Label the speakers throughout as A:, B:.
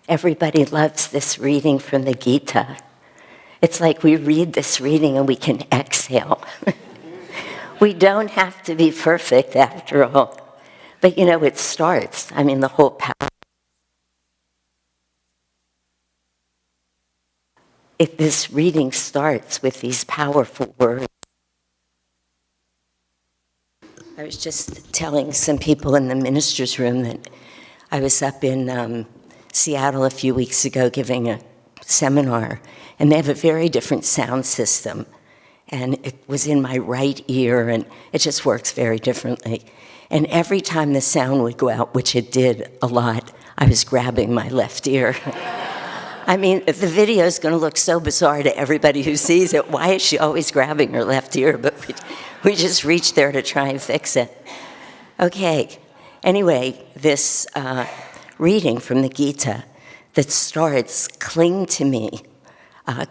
A: Everybody loves this reading from the Gita. It's like we read this reading and we can exhale. We don't have to be perfect after all. But it starts. The whole power. If this reading starts with these powerful words. I was just telling some people in the minister's room that I was up in Seattle a few weeks ago giving a seminar, and they have a very different sound system. And it was in my right ear, and it just works very differently. And every time the sound would go out, which it did a lot, I was grabbing my left ear. The video is going to look so bizarre to everybody who sees it. Why is she always grabbing her left ear? But we just reached there to try and fix it. Okay. Anyway, this reading from the Gita that starts, cling to me,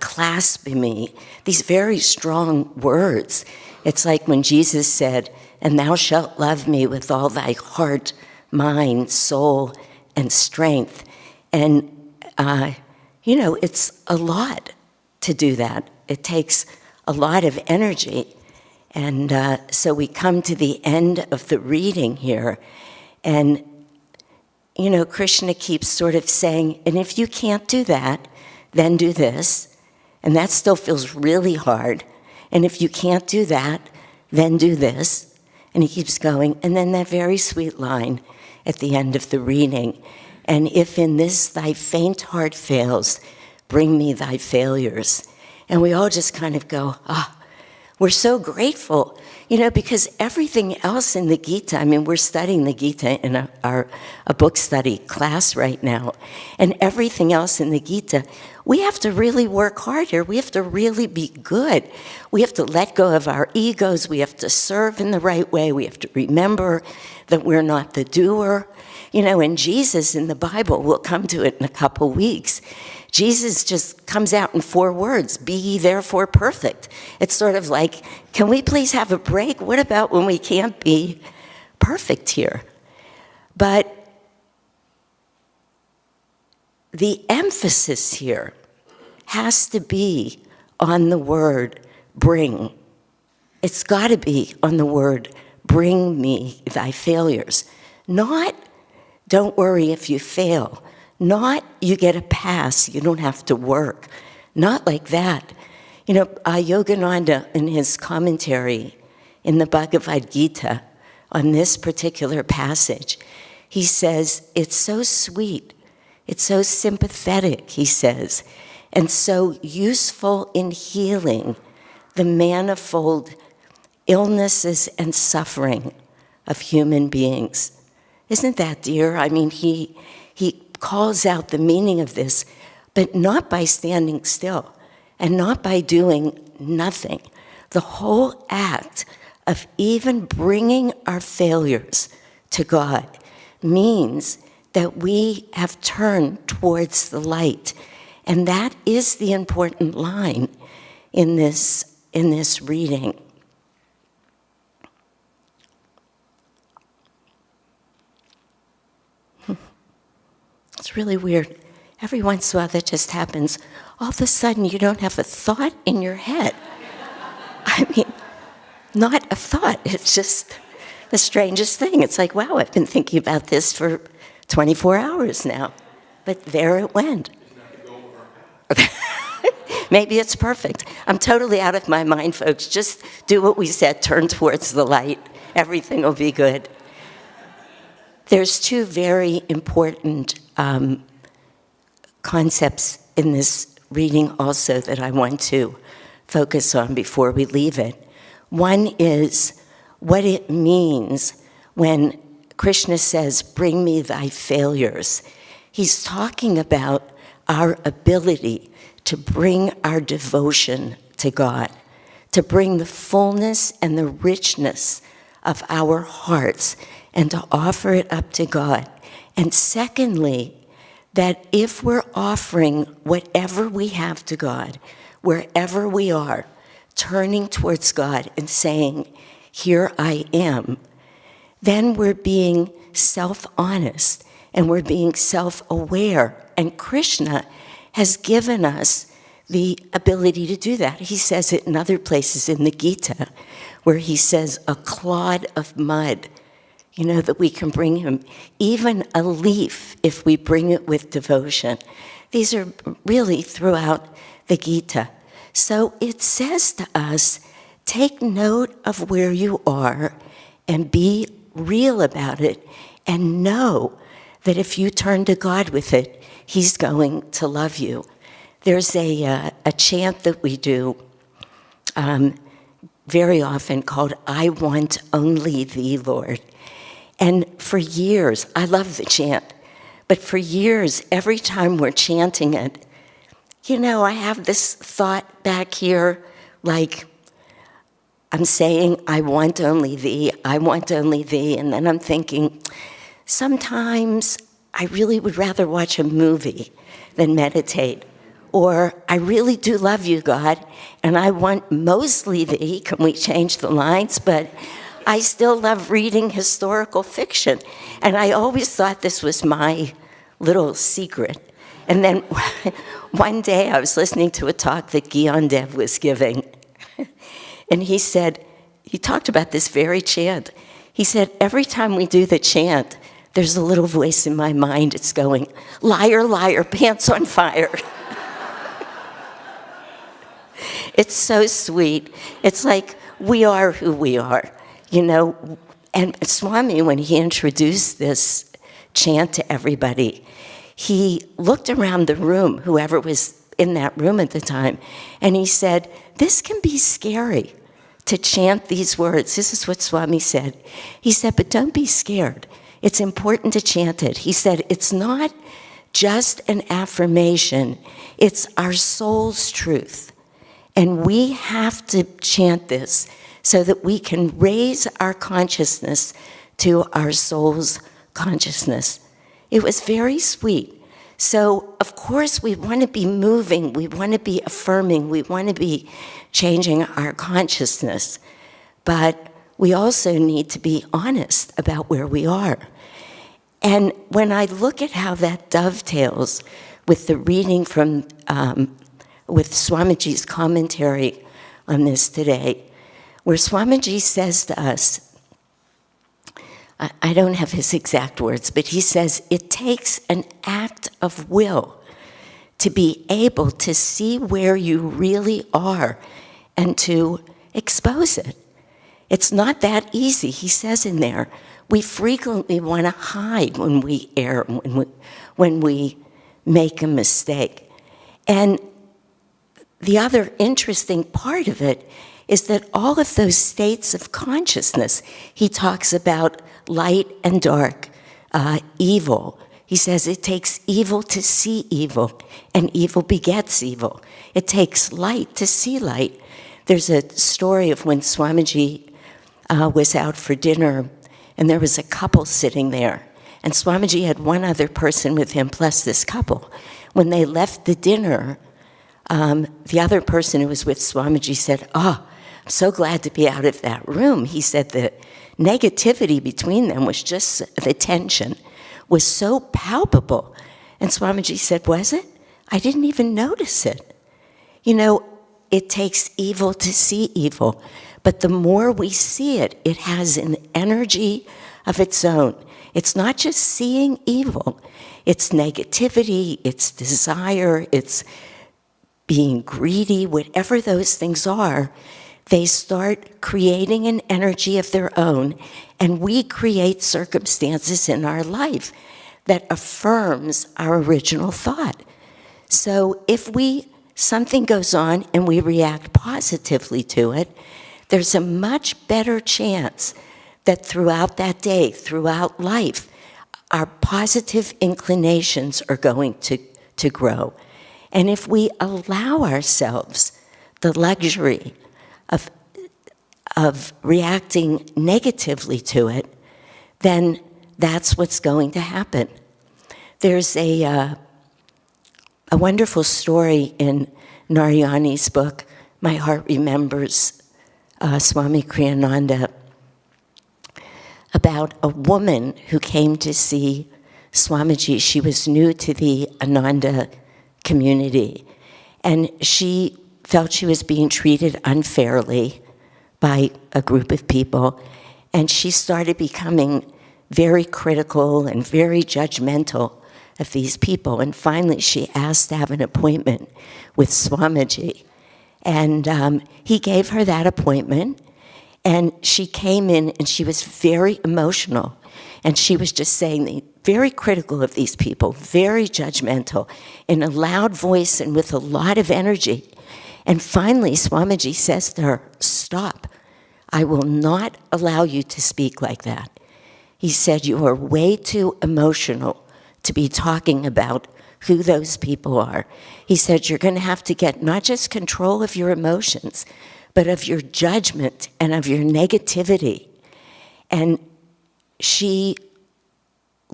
A: clasp me, these very strong words. It's like when Jesus said, and thou shalt love me with all thy heart, mind, soul, and strength. And, it's a lot to do that. It takes a lot of energy. And so we come to the end of the reading here. And, Krishna keeps sort of saying, and if you can't do that, then do this. And that still feels really hard. And if you can't do that, then do this. And he keeps going. And then that very sweet line at the end of the reading. And if in this thy faint heart fails, bring me thy failures. And we all just kind of go, we're so grateful, because everything else in the Gita, we're studying the Gita in a book study class right now, and everything else in the Gita, we have to really work harder. We have to really be good. We have to let go of our egos. We have to serve in the right way. We have to remember that we're not the doer. And Jesus in the Bible, we'll come to it in a couple weeks, Jesus just comes out in 4 words, be ye therefore perfect. It's sort of like, can we please have a break? What about when we can't be perfect here? But the emphasis here has to be on the word bring. It's got to be on the word bring me thy failures. Not don't worry if you fail. Not you get a pass, you don't have to work. Not like that. Yogananda, in his commentary in the Bhagavad Gita on this particular passage, he says, it's so sweet, it's so sympathetic, he says, and so useful in healing the manifold illnesses and suffering of human beings. Isn't that dear? He calls out the meaning of this, but not by standing still and not by doing nothing. The whole act of even bringing our failures to God means that we have turned towards the light. And that is the important line in this reading. It's really weird. Every once in a while that just happens. All of a sudden you don't have a thought in your head. Not a thought. It's just the strangest thing. It's like, wow, I've been thinking about this for 24 hours now. But there it went. Maybe it's perfect. I'm totally out of my mind, folks. Just do what we said. Turn towards the light. Everything will be good. There's 2 very important concepts in this reading also that I want to focus on before we leave it. One is what it means when Krishna says, bring me thy failures. He's talking about our ability to bring our devotion to God, to bring the fullness and the richness of our hearts and to offer it up to God. And secondly, that if we're offering whatever we have to God, wherever we are, turning towards God and saying, here I am, then we're being self-honest and we're being self-aware And Krishna has given us the ability to do that. He says it in other places in the Gita, where he says a clod of mud, that we can bring him, even a leaf if we bring it with devotion. These are really throughout the Gita. So it says to us, take note of where you are and be real about it, and know that if you turn to God with it, he's going to love you. There's a chant that we do very often called, I want only thee, Lord. And for years, I love the chant, but for years, every time we're chanting it, I have this thought back here, like I'm saying, I want only thee, and then I'm thinking, sometimes I really would rather watch a movie than meditate. Or, I really do love you, God, and I want mostly thee. Can we change the lines? But I still love reading historical fiction. And I always thought this was my little secret. And then one day I was listening to a talk that Gyandev was giving. And he talked about this very chant. He said, every time we do the chant, there's a little voice in my mind. It's going, liar, liar, pants on fire. It's so sweet. It's like we are who we are, And Swami, when he introduced this chant to everybody, he looked around the room, whoever was in that room at the time, and he said, this can be scary to chant these words. This is what Swami said. He said, but don't be scared. It's important to chant it. He said, it's not just an affirmation. It's our soul's truth. And we have to chant this so that we can raise our consciousness to our soul's consciousness. It was very sweet. So, of course, we want to be moving, we want to be affirming, we want to be changing our consciousness. But we also need to be honest about where we are. And when I look at how that dovetails with the reading from with Swamiji's commentary on this today, where Swamiji says to us, I don't have his exact words, but he says, it takes an act of will to be able to see where you really are and to expose it. It's not that easy, he says in there. We frequently want to hide when we err, when we make a mistake. And the other interesting part of it is that all of those states of consciousness, he talks about light and dark, evil. He says it takes evil to see evil, and evil begets evil. It takes light to see light. There's a story of when Swamiji was out for dinner, and there was a couple sitting there. And Swamiji had one other person with him, plus this couple. When they left the dinner, the other person who was with Swamiji said, I'm so glad to be out of that room. He said the negativity between them was just, the tension was so palpable. And Swamiji said, was it? I didn't even notice it. It takes evil to see evil. But the more we see it, it has an energy of its own. It's not just seeing evil. It's negativity, it's desire, it's being greedy, whatever those things are. They start creating an energy of their own, and we create circumstances in our life that affirms our original thought. So if something goes on and we react positively to it, there's a much better chance that throughout that day, throughout life, our positive inclinations are going to grow. And if we allow ourselves the luxury of reacting negatively to it, then that's what's going to happen. There's a wonderful story in Narayani's book, My Heart Remembers, Swami Kriyananda, about a woman who came to see Swamiji. She was new to the Ananda community, and she felt she was being treated unfairly by a group of people, and she started becoming very critical and very judgmental of these people. And finally, she asked to have an appointment with Swamiji. And he gave her that appointment, and she came in and she was very emotional. And she was just saying, very critical of these people, very judgmental, in a loud voice and with a lot of energy. And finally, Swamiji says to her, "Stop. I will not allow you to speak like that." He said, "You are way too emotional to be talking about who those people are." He said, "You're going to have to get not just control of your emotions, but of your judgment and of your negativity." And she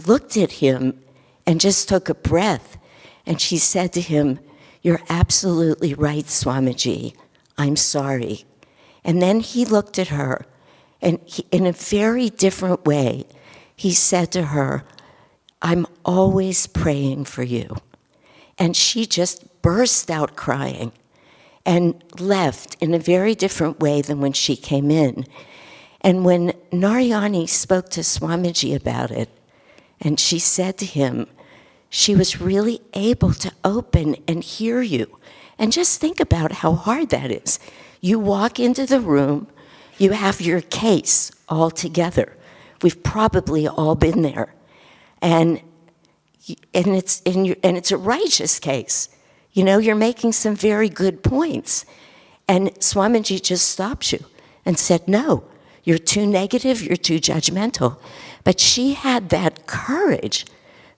A: looked at him and just took a breath, and she said to him, "You're absolutely right, Swamiji. I'm sorry." And then he looked at her, and in a very different way, he said to her, "I'm always praying for you." And she just burst out crying and left in a very different way than when she came in. And when Narayani spoke to Swamiji about it, and she said to him, she was really able to open and hear you. And just think about how hard that is. You walk into the room, you have your case all together. We've probably all been there. And it's a righteous case. You know, you're making some very good points. And Swamiji just stops you and said, "No, you're too negative, you're too judgmental." But she had that courage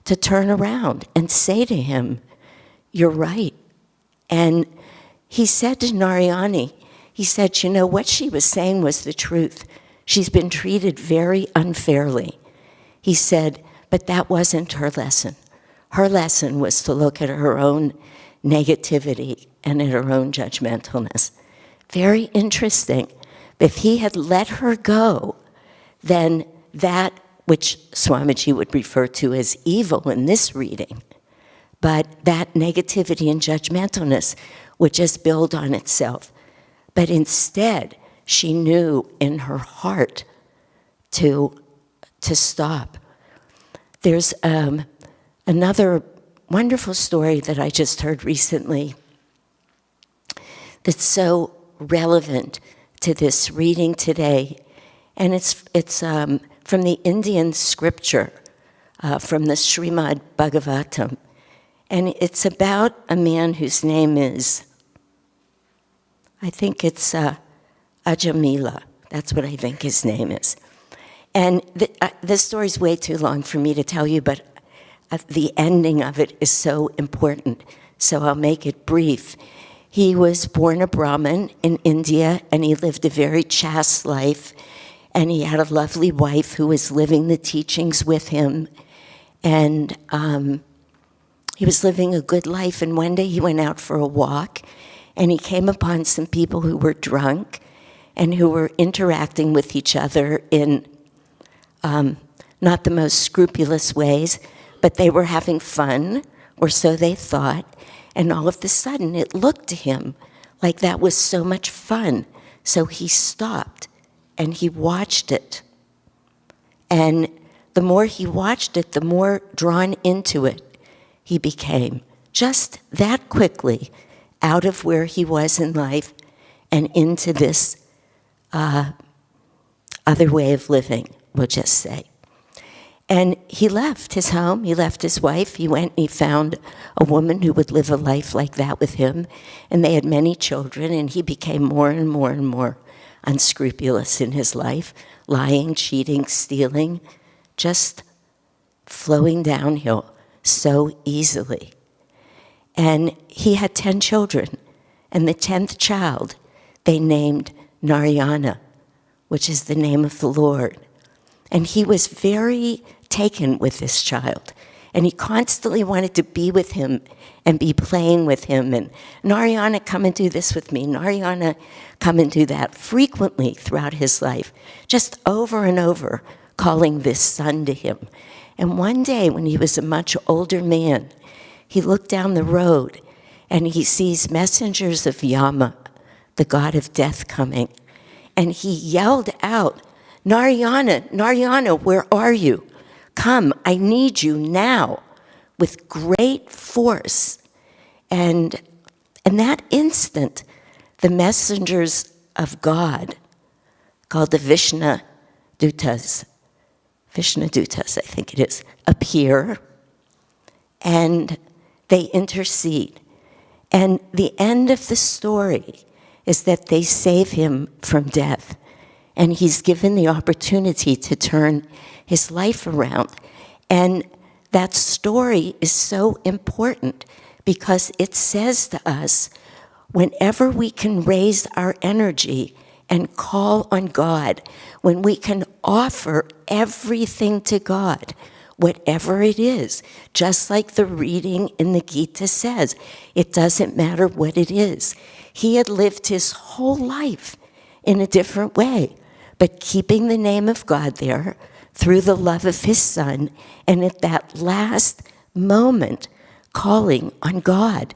A: to turn around and say to him, "You're right." And he said to Narayani, he said, "You know, what she was saying was the truth. She's been treated very unfairly." He said, "But that wasn't her lesson. Her lesson was to look at her own negativity and at her own judgmentalness." Very interesting. If he had let her go, then that which Swamiji would refer to as evil in this reading, but that negativity and judgmentalness would just build on itself. But instead, she knew in her heart to stop. There's another wonderful story that I just heard recently that's so relevant to this reading today. And it's from the Indian scripture, from the Srimad Bhagavatam. And it's about a man whose name is, I think it's Ajamila. That's what I think his name is. And this story's way too long for me to tell you, but the ending of it is so important, so I'll make it brief. He was born a Brahmin in India, and he lived a very chaste life, and he had a lovely wife who was living the teachings with him, and he was living a good life. And one day he went out for a walk, and he came upon some people who were drunk and who were interacting with each other in not the most scrupulous ways, but they were having fun, or so they thought. And all of a sudden, it looked to him like that was so much fun. So he stopped and he watched it. And the more he watched it, the more drawn into it he became. Just that quickly, out of where he was in life and into this other way of living, we'll just say. And he left his home, he left his wife, he went and he found a woman who would live a life like that with him, and they had many children, and he became more and more and more unscrupulous in his life, lying, cheating, stealing, just flowing downhill so easily. And he had 10 children, and the 10th child they named Narayana, which is the name of the Lord. And he was very taken with this child. And he constantly wanted to be with him and be playing with him. And Narayana, come and do this with me. Narayana, come and do that. Frequently throughout his life, just over and over, calling this son to him. And one day, when he was a much older man, he looked down the road and he sees messengers of Yama, the god of death, coming. And he yelled out, "Narayana, Narayana, where are you? Come, I need you now," with great force. And in that instant, the messengers of God, called the Vishnadutas, I think it is, appear, and they intercede. And the end of the story is that they save him from death, and he's given the opportunity to turn his life around. And that story is so important because it says to us, whenever we can raise our energy and call on God, when we can offer everything to God, whatever it is, just like the reading in the Gita says, it doesn't matter what it is. He had lived his whole life in a different way, but keeping the name of God there through the love of his son, and at that last moment, calling on God.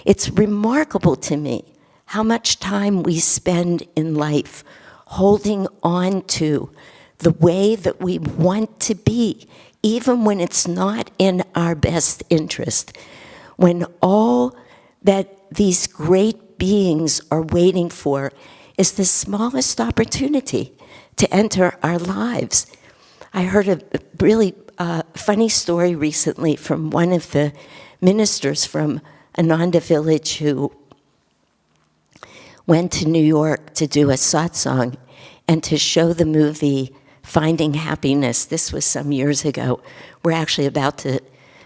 A: It's remarkable to me how much time we spend in life holding on to the way that we want to be, even when it's not in our best interest, when all that these great beings are waiting for is the smallest opportunity to enter our lives. I heard a really funny story recently from one of the ministers from Ananda Village who went to New York to do a satsang and to show the movie Finding Happiness. This was some years ago. We're actually about to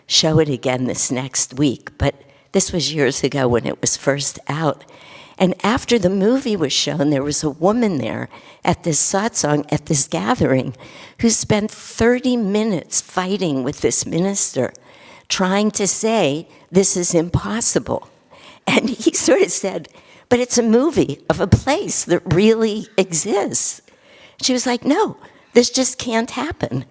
A: show it again this next week, but this was years ago when it was first out. And after the movie was shown, there was a woman there at this satsang, at this gathering, who spent 30 minutes fighting with this minister, trying to say, this is impossible. And he sort of said, but it's a movie of a place that really exists. She was like, no, this just can't happen.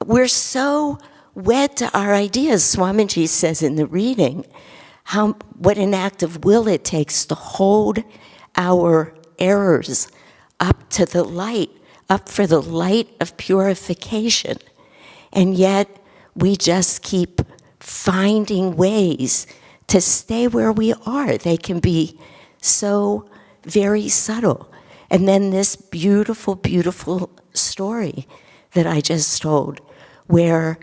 A: We're so wed to our ideas. Swamiji says in the reading, what an act of will it takes to hold our errors up to the light, up for the light of purification. And yet we just keep finding ways to stay where we are. They can be so very subtle. And then this beautiful, beautiful story that I just told, where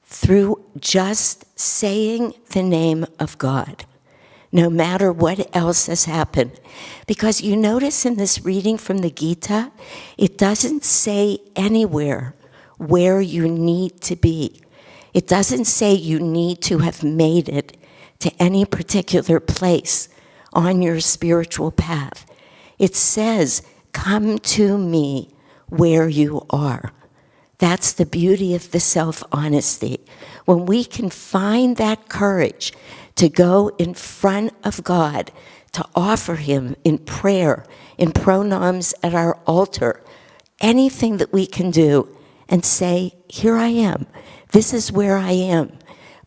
A: through just saying the name of God, no matter what else has happened. Because you notice in this reading from the Gita, it doesn't say anywhere where you need to be. It doesn't say you need to have made it to any particular place on your spiritual path. It says, come to me where you are. That's the beauty of the self-honesty. When we can find that courage to go in front of God, to offer him in prayer, in pronams at our altar, anything that we can do, and say, here I am. This is where I am.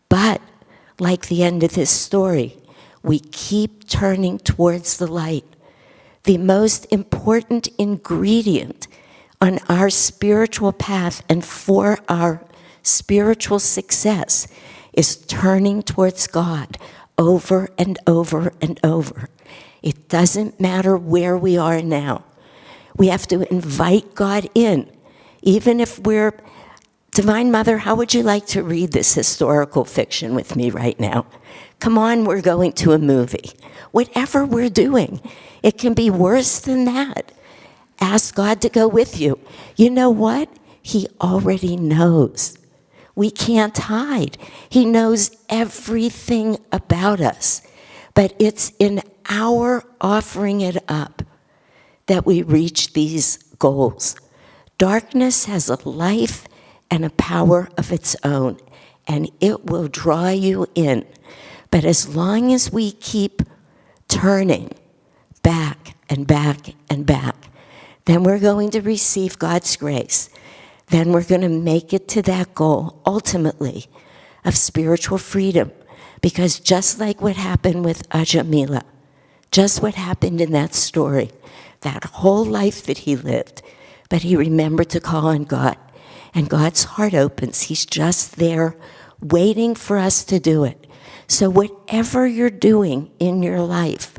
A: But like the end of this story, we keep turning towards the light. The most important ingredient on our spiritual path and for our spiritual success is turning towards God over and over and over. It doesn't matter where we are now. We have to invite God in. Even if we're, Divine Mother, how would you like to read this historical fiction with me right now? Come on, we're going to a movie. Whatever we're doing, it can be worse than that. Ask God to go with you. You know what? He already knows. We can't hide. He knows everything about us. But it's in our offering it up that we reach these goals. Darkness has a life and a power of its own, and it will draw you in. But as long as we keep turning back and back and back, then we're going to receive God's grace. then we're going to make it to that goal, ultimately, of spiritual freedom. Because just like what happened with Ajamila, just what happened in that story, that whole life that he lived, but he remembered to call on God. And God's heart opens. He's just there waiting for us to do it. So whatever you're doing in your life,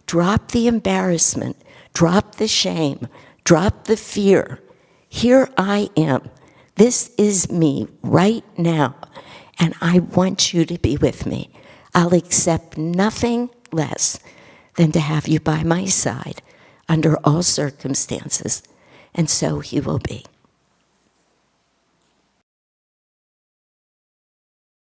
A: drop the embarrassment, drop the shame, drop the fear. Here I am. This is me right now, and I want you to be with me. I'll accept nothing less than to have you by my side under all circumstances, and so he will be.